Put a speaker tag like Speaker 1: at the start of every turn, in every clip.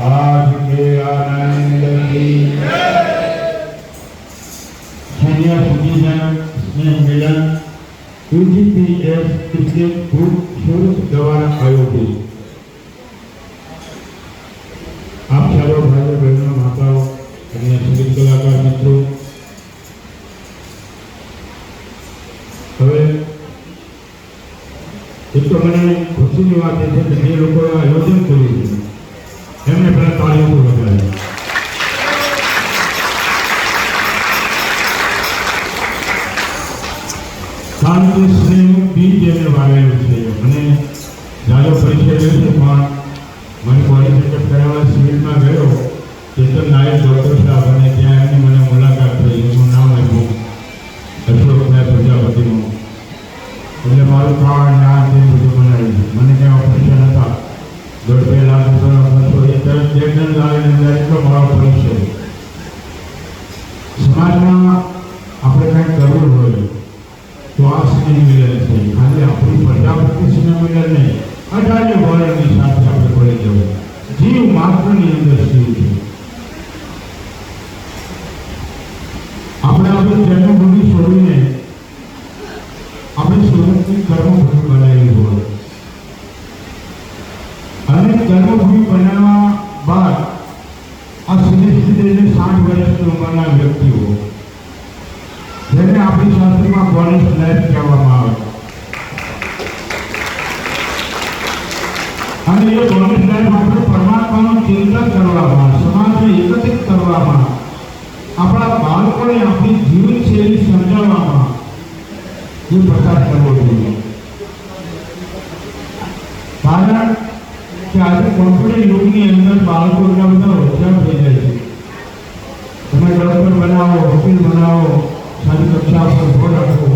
Speaker 1: आज के आनंद की सीनियर सिटीजन स्नेह मिलन UGPS क्रिकेट ग्रुप सूरत द्वारा आयोजित आप सर्व भाइयों बहनों माताओं अन्य संगीत कलाकार मित्रों હવે એક તો મને ખુશીની વાત એ છે કે જે લોકોએ આયોજન કર્યું છે એમને પહેલા તાળીઓ વગાડે. શાંતિ સ્નેહનું બીજ એને વાવેલું છે. મને જાજો પરિચય રહ્યો છે પણ મને ક્વોલિફિકેટ કરાવવા સિવિલમાં ગયો ચેતન નાયક ડૉક્ટર સાહેબ અને ત્યાં એમની મને મુલાકાત થઈ. એનું નામ આપ્યું અશોકભાઈ પ્રજાપતિનું. એટલે મારું કાર્ડ ના તે બધું બનાવ્યું. મને ક્યાં ઓપરેશન હતા 1.5 લાખ રૂપિયાનો ખર્ચો એ તરફ ચેતન લાવીને એટલો મારો પરિચય. સમાજમાં આપણે કંઈક કરવું હોય તો આ સ્નેહ મિલન છે. ખાલી આપણી પ્રજાપતિ સ્નેહ મિલન નહીં, 18 વર્ષની સાથે આપણે પડી જવું. જીવ માત્રની અંદર શિવ છે. આપણે આપણી જન્મભૂમિ છોડીને આપણે સુરતની કર્મભૂમિ બનાવી હોય અને કર્મભૂમિ બનાવવા બાદ આ સુનિશ્ચિત 60 વર્ષની ઉંમરના વ્યક્તિઓ જેને આપણી શાસ્ત્રમાં કોલેજ લાઈફ કહેવામાં આવે અને એ કોલેજ લાઈફ આપણે પરમાત્માનું ચિંતન કરવામાં, સમાજને એકત્રિત કરવામાં, આપણા બાળકોને આપણી જીવનશૈલી સમજાવવામાં એ પ્રચાર કરવો જોઈએ. કારણ કે આજે કોમ્પ્યુટર યુગની અંદર બાળકો એટલા બધા હોશિયાર થઈ જાય છે. તમે ડૉક્ટર બનાવો, વકીલ બનાવો, સારી કક્ષા પર ભોર રાખો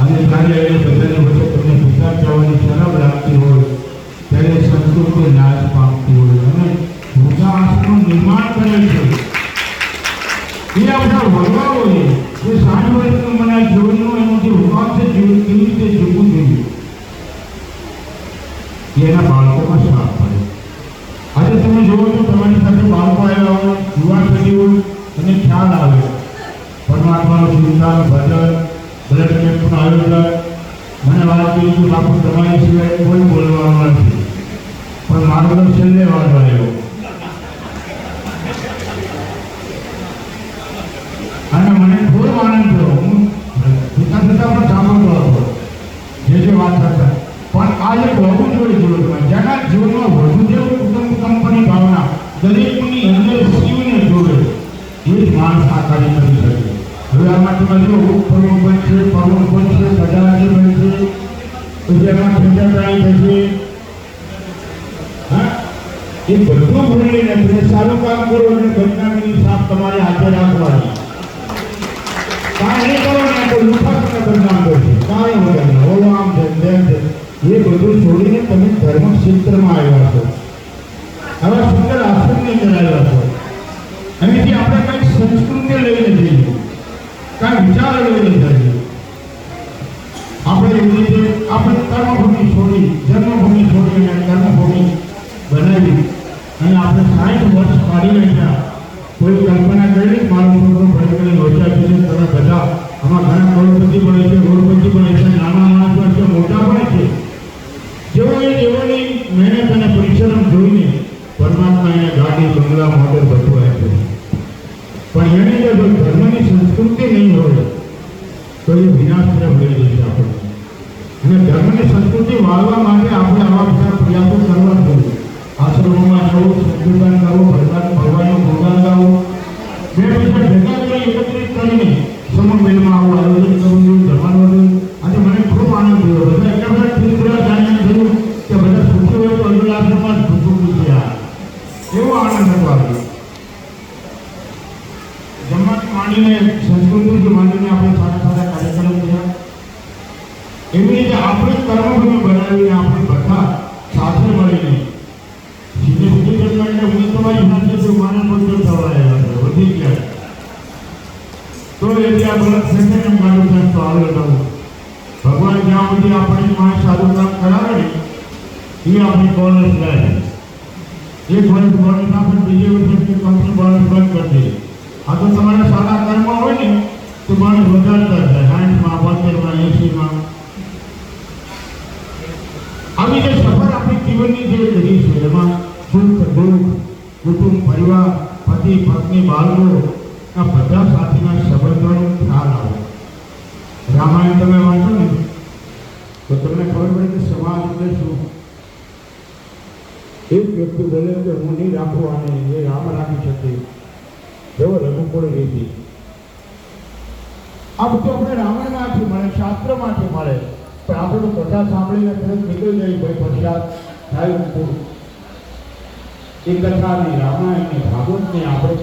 Speaker 1: અને જ્યારે એ બધાની વચ્ચે તમને પિતા જવાની શરમ લાગતી હોય ત્યારે સંસ્કૃતિ નાશ પામતી હોય અને મોટા આંખનું નિર્માણ કરે છે. એ આપણા વડવાઓએ જે 60 વર્ષનું મને જીવનનું એનું જે હુકામ છે જીવન કેવી રીતે જીવવું જોઈએ એના બાળકોમાં સાફ પડે. આયોજક મને વાત કરી કે બાપુ તમારી સિવાય કોઈ બોલવાનું નથી, પણ મારો તો છેલ્લે વારો આવ્યો. અને મને ખૂબ આનંદ થયો. હું પિતા પિતા પણ સાંભળતો હતો જે વાત કરતા, પણ આ એક હોવું જોઈએ જીવનમાં, જેના જીવનમાં વસુદેવ કુટુંબકમની ભાવના દરેકની અંદર શિવને જોડે એ જ માણસ આ કાર્ય કરી શકે. હવે આમાં તમે જો પર્વ બનશે, પર્વ બનશે, સજાજી બનશે, પછી એમાં ખેતરકાળી થશે. હા, એ બધું ભૂલીને તમે સારું કામ કરો એટલે બદનામીની સાપ તમારે હાથે રાખવાની. કાંઈ નહીં કરો ને તો લુખાસને બદનામ કરશે, કાંઈ વગર ઓલો આમ છે તેમ છે. એ બધું છોડીને તમે ધર્મ ક્ષેત્રમાં આવ્યા છો, આવા સુંદર આશ્રમની અંદર આવ્યા છો. અહીંથી આપણે કંઈક સંસ્કૃતિ લઈને જઈએ, કાંઈ વિચાર લઈને જઈએ. આપણે એવી રીતે આપણે કર્મભૂમિ છોડી, જન્મભૂમિ છોડી અને કર્મભૂમિ બનાવી અને આપણે 60 વર્ષ કાઢી નાખ્યા. કોઈ કલ્પના કરી મારો છોકરો ભણતરની લોચા છે, તમે બધા આમાં ઘણા કરોડપતિ બને છે, કરોડપતિ બને છે, નાના માણસો છે, મોટા પણ છે. જેઓની મહેનત અને પરિશ્રમ જોઈને પરમાત્મા એને ગાડી, બંગલા, મોટર બધું આપ્યું. પણ એને જો ધર્મની સંસ્કૃતિ નહીં હોય તો એ વિનાશ તરફ લઈ જશે આપણને. અને ધર્મની સંસ્કૃતિ વાળવા માટે આપણે આવા બધા પ્રયાસો કરવા જોઈએ. આશ્રમોમાં જવું, સંકીર્તન કરવું, ભગવાનનું ગુણગાન ગાવું, બે પૈસા ભેગા કરી એકત્રિત કરીને સમન્વયમાં આવું આયોજન કરવું જોઈએ, જવાનું હતું. આજે મને ખૂબ આનંદ થયો. બધા એટલા બધા તીર્થરા જાણીને થયું કે બધા સુખી હોય તો અનુલાસમાં જ ભૂખું થયા. એવો આનંદ હતો આપણે જમવાથી માંડીને, સંસ્કૃતિથી માંડીને આપણે સારા સારા કાર્યક્રમ થયા. એવી રીતે આપણે કર્મભૂમિ બનાવીને આપણે બધા સાથે મળીને સીધે સીધી જન્મ એટલે હું તમારી સાથે જો માનવ મંત્ર થવા આવ્યા છે વધી ગયા તો એથી આ ગલત થશે ને મારું સંતો આવે નવું. ભગવાન જ્યાં સુધી આપણી માં સારું કામ કરાવે ને એ આપણી બોનસ લે. એક વર્ષ બોનસ આપણે બીજે વર્ષની કંપની બોનસ બંધ કરી દે. આ તો તમારા સારા કર્મ હોય ને તો બોનસ વધારતા જાય 60માં, 72માં, 80માં. આવી જે સફર આપણી જીવનની જે કરી છે એમાં સુખ દુઃખ, કુટુંબ, પરિવાર, પતિ પત્ની, બાળકો આ બધા સાથેના સંબંધોનો ખ્યાલ આવે. રામાયણ તમે વાંચો ને તો તમને ખબર પડે કે સમાજ એટલે શું. એક વ્યક્તિ બોલે કે હું નહીં રાખું આને, એ રામ રાખી શકે, જેવો રઘુકુળ રીતિ. આ બધું આપણે રામાયણમાંથી મળે, શાસ્ત્રમાંથી મળે. પણ આપણે તો કથા સાંભળીને તરત નીકળી જાય ભાઈ પ્રસાદ થાય. એ કથાની, રામાયણની, ભાગવતની આપણે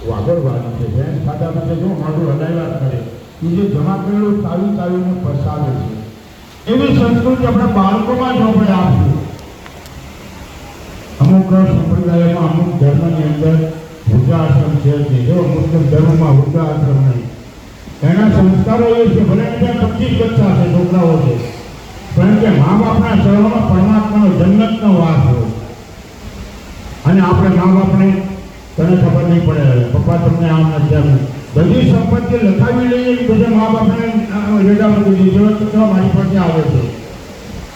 Speaker 1: વાગડવાની છે. બેન ખાતા માટે જો મોઢું હલાવ્યા કરે, એ જે જમા કરેલું ચાવી ચાવીને પરસાવે છે. એવી સંસ્કૃતિ આપણા બાળકોમાં જ આપણે આપશું. અમુક સંપ્રદાયોમાં, અમુક ધર્મની અંદર વૃદ્ધાશ્રમ છે. જો મુસ્લિમ ધર્મમાં વૃદ્ધાશ્રમ નહીં, એના સંસ્કારો એ છે. ભલે ત્યાં 25 બચ્ચા છે, છોકરાઓ છે, પણ કે મા બાપના શરણમાં પરમાત્માનો જન્નતનો વાસ હોય. અને આપણે મા બાપને તને ખબર નહીં પડે, પપ્પા તમને આમ નથી આમ બધી સંપત્તિ લખાવી લઈએ, બધા મા બાપને રેડા મૂકી દીધી તો મારી પાસે આવે છે.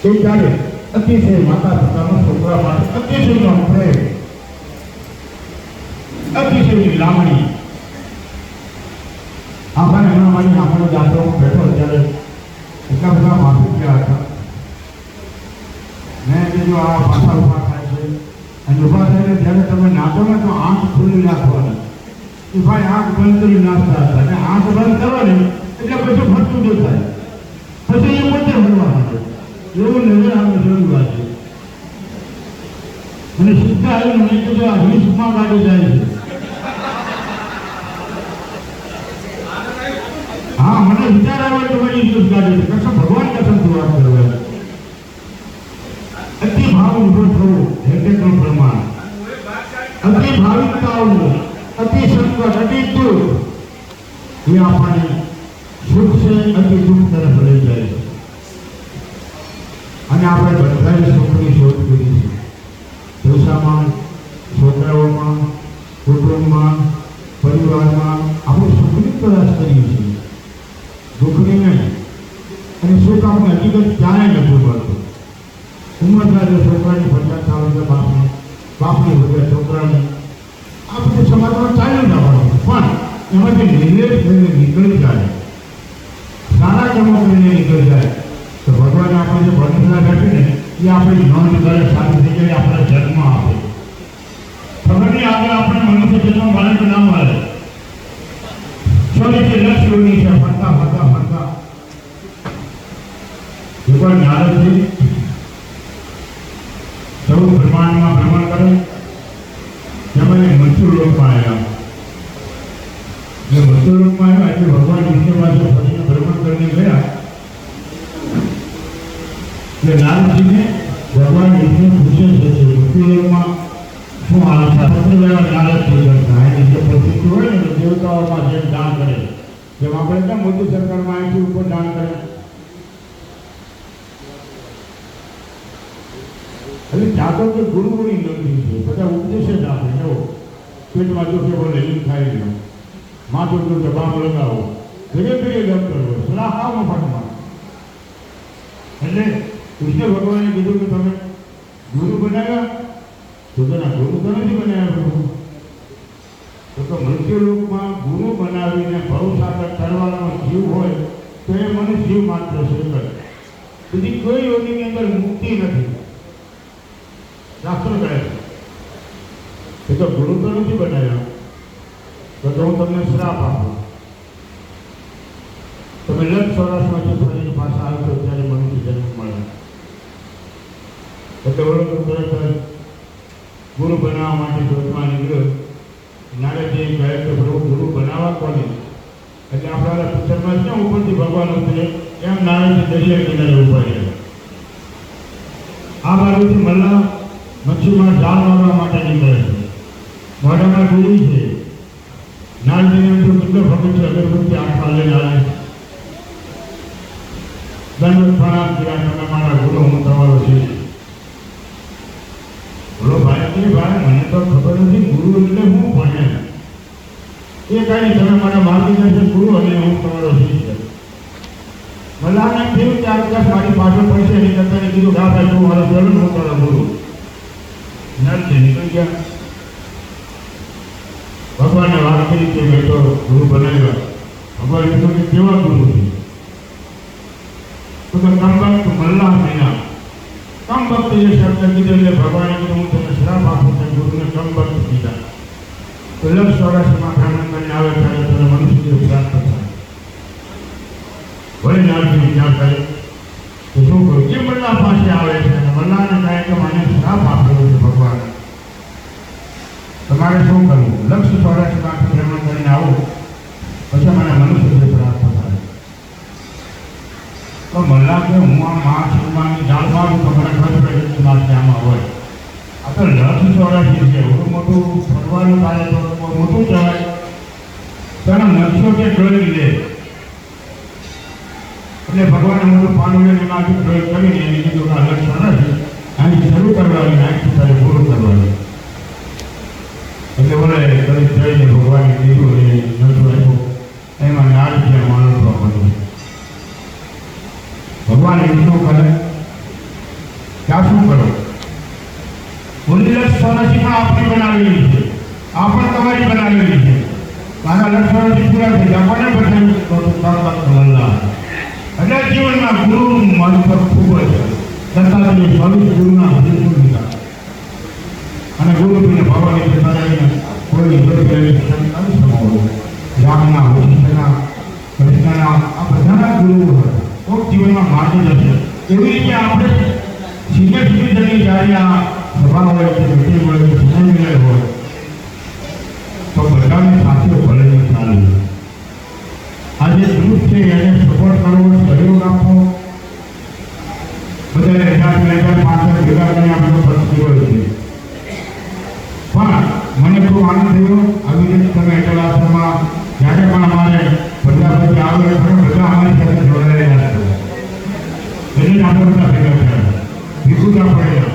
Speaker 1: તો ત્યારે અતિશય માતા પિતાના છોકરા માટે અતિશયનો પ્રેમ, અતિશયની લાગણી. આપણે હમણાં મારી આપણો જાતો બેઠો ત્યારે એટલા બધા માફી ગયા હતા. મેં કીધું આ ભાષા ઉભા થાય છે અને ઉભા થઈને જ્યારે તમે નાખો ને તો આંખ ખુલ્લી નાખવાની. કે ભાઈ આંખ બંધ કરી નાખતા હતા અને આંખ બંધ કરો ને એટલે પછી ફરતું દેખાય, પછી એ પોતે ભરવા માંડે. એવું નજર આવે જેવી વાત છે. અને સીધા આવીને મેં કીધું આ 20માં ગાડી જાય છે. હા, મને વિચાર આવે તો મારી ઇંગ્લિશ ગાડી છે. કશો ભગવાન કસમથી વાત કરવા. અતિ ભાવ ઉભો થવો, હેઠળનું પ્રમાણ, અતિ ભાવિકતાઓ, અતિ સંકટ, અતિ દુઃખ એ આપણને સુખ છે અતિ દુઃખ તરફ લઈ જાય છે. અને આપણે બધાએ સુખની શોધ કરી છે. પૈસામાં, છોકરાઓમાં, કુટુંબમાં, પરિવારમાં આપણે સુખની તલાશ કરીએ છીએ, દુઃખની નહીં. એમાંથી નિર્લેપ થઈને નીકળી જાય, સારા કર્મો કરીને નીકળી જાય તો ભગવાન આપણે જે બંધના રાખે ને એ આપણી નોંધ કરે, સારી થઈ જાય, આપણે જન્મ આપે. ખબર નહીં આગળ આપણે મનુષ્ય જન્મ મળે કે ના મળે. ચોરી છે લક્ષ્યોની છે, ફરતા ફરતા ફરતા ભગવાન નારદજી સૌ બ્રહ્માંડમાં ભ્રમણ કરે, જેમાં મૃત્યુ લોકમાં આવ્યા. જે મૃત્યુ લોકમાં આવ્યા એટલે ભગવાન વિષ્ણુ પાસે ફરીને ભ્રમણ કરીને ગયા. એટલે નારદજીને ભગવાન વિષ્ણુ પૂછે છે કે મૃત્યુ લોકમાં શું હાલ છે? પત્ર લેવા નારદજી કરતા એની જે પ્રસિદ્ધિ હોય ને દેવતાઓમાં જેમ દાન કરે, જેમ આપણે કેમ મોદી સરકારમાં અહીંથી ઉપર દાન કરે, એટલે ત્યાં તો ગુરુની નોંધી છે, બધા ઉપદેશ જ આપે. એવો પેટમાં દુખે બોલે લીમ ખાઈ લો, માથું દુખે બામ લગાવો, ધીરે ધીરે ડૉક્ટર હોય, સલાહ આવો મફતમાં. એટલે કૃષ્ણ ભગવાને કીધું કે તમે ગુરુ બનાવ્યા તો તેના ગુરુ તો નથી બનાવ્યા પ્રભુ. તો મૃત્યુ લોકમાં ગુરુ બનાવીને ભવસાગર તરવાનો જીવ હોય તો એ મને જીવ માત્ર છે. બીજી કોઈ યોગીની અંદર મુક્તિ નથી. શાસ્ત્રો કહે છે તો ગુરુ તો નથી બનાવ્યા તો હું તમને શ્રાપ આપું. તમે લક્ષ ચોરાસમાંથી ફરીને પાછા આવશો ત્યારે મનુષ્ય જન્મ મળે. એટલે વડો તરત ગુરુ બનાવવા માટે શોધવા નીકળ્યો. નારદજી કહે કે પ્રભુ ગુરુ બનાવવા કોને? એટલે આપણા પિક્ચરમાં ક્યાં ઉપરથી ભગવાન ઉતરે એમ નારદજી દરિયા કિનારે ઉભા રહ્યા. આ બાજુથી મલ્લા મચ્છીમાં જાળ મારવા માટે નીકળે છે. મોઢામાં ડૂરી છે. નારદજીને એમ તો કેટલો ભગત છે, અગરબત્તી આંખમાં લઈને આવે. દંડ પ્રણામ કર્યા, તમે મારા ગુરુ, હું તમારો છું. બોલો ભાઈ મને તો ખબર નથી ગુરુ એટલે હું ભણે એ કઈ તમે મારા માર્ગદર્શક ગુરુ અને હું તમારો શિષ્ય. મલ્લાને થયું કે આ કદાચ મારી પાછળ પડશે એની કરતા કીધું કે ભાઈ તું મારો પેલો હું તારો ગુરુ. નથી નીકળી ગયા. ભગવાનને વાત કરી કે મેં તો ગુરુ બનાવ્યા. ભગવાન કીધું કે કેવા ગુરુ છે? તો કમબખ્ત મલ્લાહ મહિના કમબખ્ત જે શબ્દ કીધો એટલે ભગવાને કીધું હું તમને શ્રાપ આપું છું. ગુરુને કમબખ્ત કીધા. તો લક્ષ ચોરાસીમાં ભ્રમણ કરીને આવે ત્યારે તેને મનુષ્ય પ્રાપ્ત થાય. વળી નારજી વિચાર કરે તો શું કરું? એ મલ્લાહ પાસે આવે છે અને મલ્લાહને કહે કે મને શ્રાપ આપેલો છે ભગવાન, તમારે શું કરવું? લક્ષ ચોરાસીમાં ભ્રમણ કરીને આવું પછી મને મનુષ્ય પ્રાપ્ત થાય. તો મલ્લાહ કે હું આ મહાશિવમાની જાળ મારું તો મને ખબર પડે કે આમાં હોય. આ તો લક્ષ ચોરાસી છે, એવું મોટું ફરવાનું થાય તો મોટું કહેવાય. તેનો નકશો કે ડ્રોઈંગ લે એટલે ભગવાને મોટું પાણી એમાંથી ડ્રોઈંગ કરીને એને કીધું કે આ લક્ષ ચોરાસી અહીંથી શરૂ કરવાની, અહીંથી તારે પૂરું કરવાનું. એટલે બોલે દરેક જઈને ભગવાને કીધું એ નકશો આપ્યો. એમાં નારજી માણસ બન્યું. ભગવાન એવું શું કરે? ત્યાં શું કરો? બોલી લક્ષ ચોરાસી પણ આપણી બનાવેલી છે, આ પણ તમારી બનાવેલી છે. મારા લક્ષ ચોરાસી પૂરા થઈ ગયા, કોને બતાવ્યું? એટલે જીવનમાં ગુરુનું મહત્વ ખૂબ જ દત્તાત્રેય 22 ગુરુના બિલકુલ લીધા અને ગુરુને ભગવાનની પ્રસારીને કોઈ રામના, વશિષ્ઠના, કૃષ્ણના આ બધાના ગુરુઓ હતા. કોઈક જીવનમાં માર્ગદર્શન. એવી રીતે આપણે સીધે સીધી જ્યારે આ સભા હોય કે મીટિંગ હોય કે સમન્વય હોય તો બધાની સાથે ભલેની ચાલુ. આજે ગ્રુપ છે એને સપોર્ટ કરવો, સહયોગ આપવો, બધા 1000-500 ભેગા કરીને આપણો ખર્ચ કર્યો છે. પણ મને ખૂબ આનંદ થયો આવી રીતે તમે અટલ આશ્રમમાં જ્યારે પણ અમારે પ્રજાપતિ આવે બધા અમારી સાથે જોડાયેલા છે. એટલે આપણે બધા ભેગા થયા, વિકુતા પડેલા.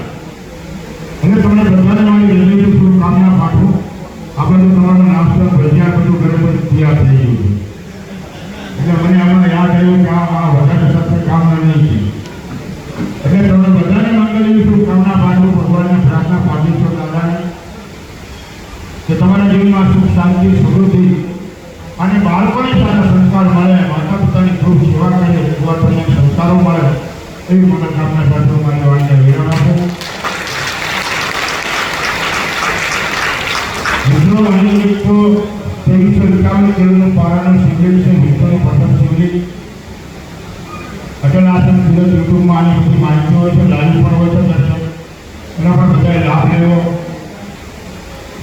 Speaker 1: અને તમને બધાને મારી હૃદયથી શુભકામના પાઠવું. આપણે તો તમારું નાસ્તો ભજ્યા બધું ઘરે બધું તૈયાર થઈ ગયું છે. એટલે મને હમણાં યાદ આવ્યું કે આ વધારે સત્ય કામના નહીં છે. એટલે તમે બધાને મંગળની શુભકામના પાઠવું. ભગવાનને પ્રાર્થના પાઠવીશું દાદાને કે તમારા જીવનમાં સુખ શાંતિ સમૃદ્ધિ અને બાળકોને સારા સંસ્કાર મળે, માતા પિતાની ખૂબ સેવા કરે, વિદ્યાર્થીઓને સંસ્કારો મળે એવી મનોકામના સાથે મારી વાતને વિરામ આપું. મિત્રો, અહીં એક તો 2351 કિલોનું પારાનું શિબિર છે, વિશ્વનું પ્રથમ શિબિર. અટલ આશ્રમ સુરત યુટ્યુબમાં આની બધી માહિતી હોય છે, લાઈવ પણ હોય છે, એના પર બધાએ લાભ લેવો.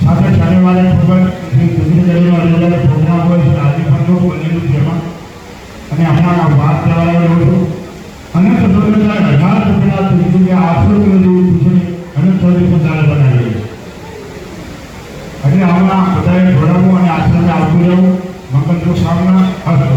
Speaker 1: સાથે શનિવારે ખબર દૂસરી કરેલો અલગ અલગ પ્રોગ્રામ હોય છે, આજે પણ લોકો બનેલું છે એમાં. અને હમણાં વાત કરાવી રહ્યો છું. અને સ્વતંત્રતા 1000 રૂપિયા ત્રીજી કે 800 કિલો જેવી પૂછડી અને 100 દાળ બનાવી. એટલે આમાં બધાએ જોડાવવું અને આશ્રમે આવતું રહેવું. મંગલ શુભકામના. અસ્તુ.